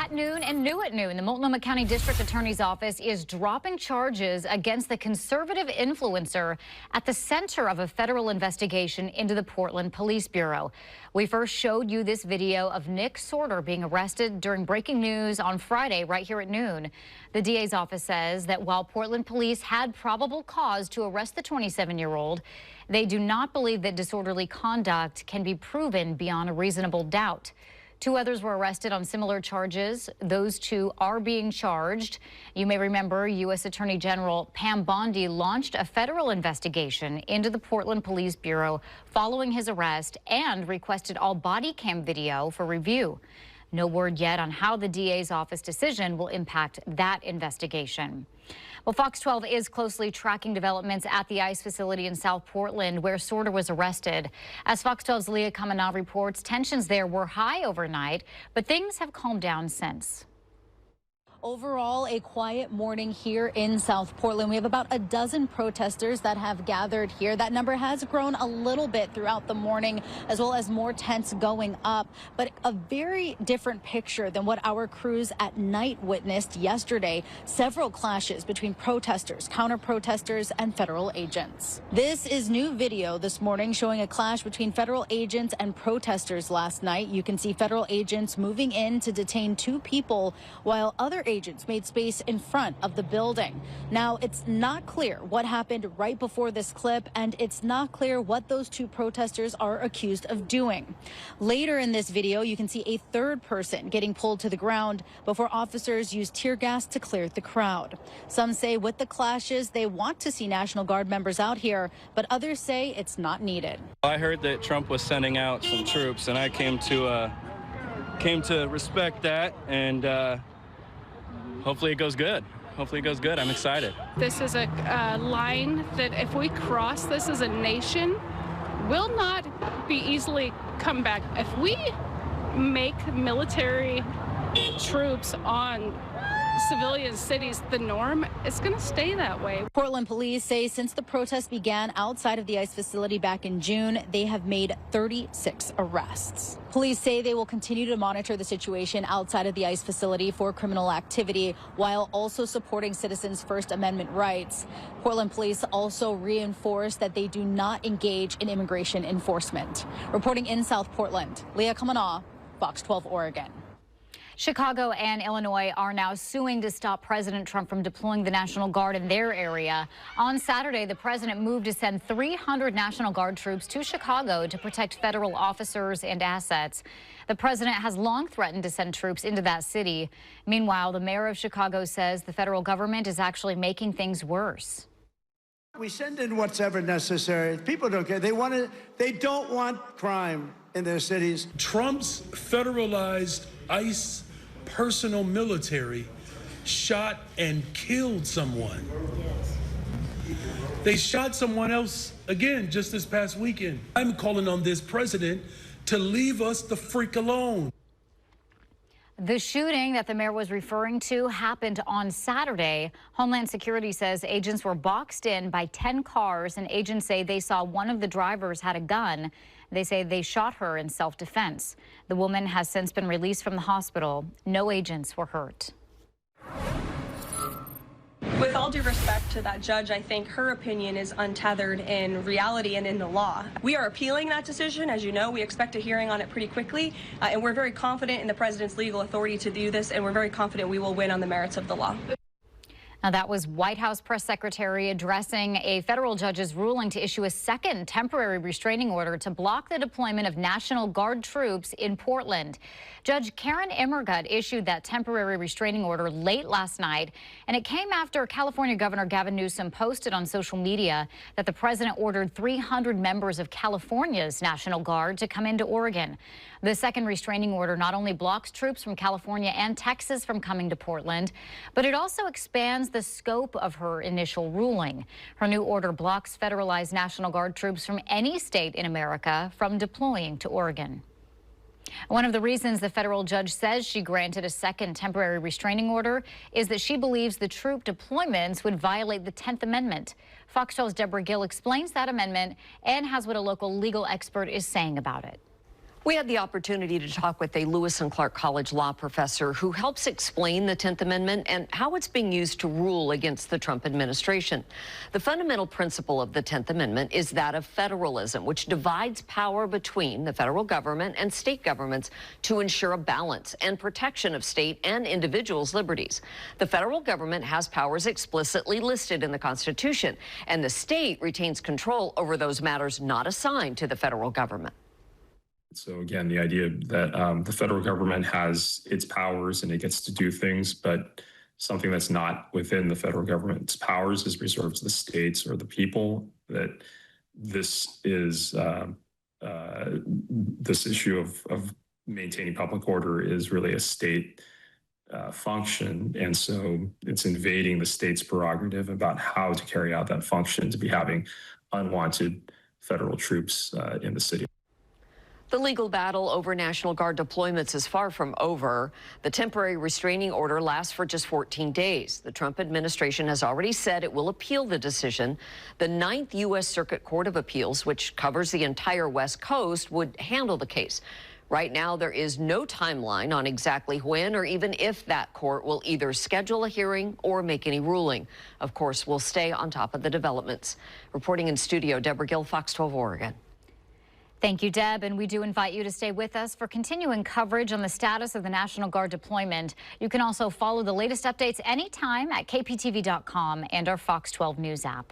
At noon and new at noon, the Multnomah County District Attorney's Office is dropping charges against the conservative influencer at the center of a federal investigation into the Portland Police Bureau. We first showed you this video of Nick Sortor being arrested during breaking news on Friday right here at noon. The DA's office says that while Portland police had probable cause to arrest the 27-year-old, they do not believe that disorderly conduct can be proven beyond a reasonable doubt. Two others were arrested on similar charges. Those two are being charged. You may remember U.S. Attorney General Pam Bondi launched a federal investigation into the Portland Police Bureau following his arrest and requested all body cam video for review. No word yet on how the DA's office decision will impact that investigation. Well, Fox 12 is closely tracking developments at the ICE facility in South Portland, where Sortor was arrested. As Fox 12's Leah Kamana reports, tensions there were high overnight, but things have calmed down since. Overall, a quiet morning here in South Portland. We have about a dozen protesters that have gathered here. That number has grown a little bit throughout the morning, as well as more tents going up. But a very different picture than what our crews at night witnessed yesterday. Several clashes between protesters, counter-protesters, and federal agents. This is new video this morning showing a clash between federal agents and protesters last night. You can see federal agents moving in to detain two people, while other agents made space in front of the building. Now, it's not clear what happened right before this clip, and it's not clear what those two protesters are accused of doing. Later in this video, you can see a third person getting pulled to the ground before officers used tear gas to clear the crowd. Some say with the clashes, they want to see National Guard members out here, but others say it's not needed. I heard that Trump was sending out some troops, and I came to respect that, and hopefully it goes good. Hopefully it goes good. I'm excited. This is a line that if we cross this as a nation, will not be easily come back. If we make military troops on civilian cities the norm, it's going to stay that way. Portland police say since the protest began outside of the ICE facility back in June, they have made 36 arrests. Police say they will continue to monitor the situation outside of the ICE facility for criminal activity while also supporting citizens' First Amendment rights. Portland police also reinforced that they do not engage in immigration enforcement. Reporting in South Portland, Leah Kamana, Fox 12 Oregon. Chicago and Illinois are now suing to stop President Trump from deploying the National Guard in their area. On Saturday, the president moved to send 300 National Guard troops to Chicago to protect federal officers and assets. The president has long threatened to send troops into that city. Meanwhile, the mayor of Chicago says the federal government is actually making things worse. We send in what's ever necessary. People don't care. They don't want crime in their cities. Trump's federalized ICE personal military shot and killed someone. They shot someone else again just this past weekend. I'm calling on this president to leave us the freak alone. The shooting that the mayor was referring to happened on Saturday. Homeland Security says agents were boxed in by 10 cars, and agents say they saw one of the drivers had a gun. They say they shot her in self-defense. The woman has since been released from the hospital. No agents were hurt. With all due respect to that judge, I think her opinion is untethered in reality and in the law. We are appealing that decision. As you know, we expect a hearing on it pretty quickly, and we're very confident in the president's legal authority to do this, and we're very confident we will win on the merits of the law. Now, that was White House press secretary addressing a federal judge's ruling to issue a second temporary restraining order to block the deployment of National Guard troops in Portland. Judge Karen Emmergut issued that temporary restraining order late last night, and it came after California Governor Gavin Newsom posted on social media that the president ordered 300 members of California's National Guard to come into Oregon. The second restraining order not only blocks troops from California and Texas from coming to Portland, but it also expands the scope of her initial ruling. Her new order blocks federalized National Guard troops from any state in America from deploying to Oregon. One of the reasons the federal judge says she granted a second temporary restraining order is that she believes the troop deployments would violate the 10th Amendment. Fox 12's Deborah Gill explains that amendment and has what a local legal expert is saying about it. We had the opportunity to talk with a Lewis and Clark College law professor who helps explain the 10th Amendment and how it's being used to rule against the Trump administration. The fundamental principle of the 10th Amendment is that of federalism, which divides power between the federal government and state governments to ensure a balance and protection of state and individuals' liberties. The federal government has powers explicitly listed in the Constitution, and the state retains control over those matters not assigned to the federal government. So again, the idea that the federal government has its powers and it gets to do things, but something that's not within the federal government's powers is reserved to the states or the people, that this is this issue of maintaining public order is really a state function. And so it's invading the state's prerogative about how to carry out that function, to be having unwanted federal troops in the city. The legal battle over National Guard deployments is far from over. The temporary restraining order lasts for just 14 days. The Trump administration has already said it will appeal the decision. The 9th U.S. Circuit Court of Appeals, which covers the entire West Coast, would handle the case. Right now, there is no timeline on exactly when or even if that court will either schedule a hearing or make any ruling. Of course, we'll stay on top of the developments. Reporting in studio, Deborah Gill, Fox 12 Oregon. Thank you, Deb, and we do invite you to stay with us for continuing coverage on the status of the National Guard deployment. You can also follow the latest updates anytime at kptv.com and our Fox 12 News app.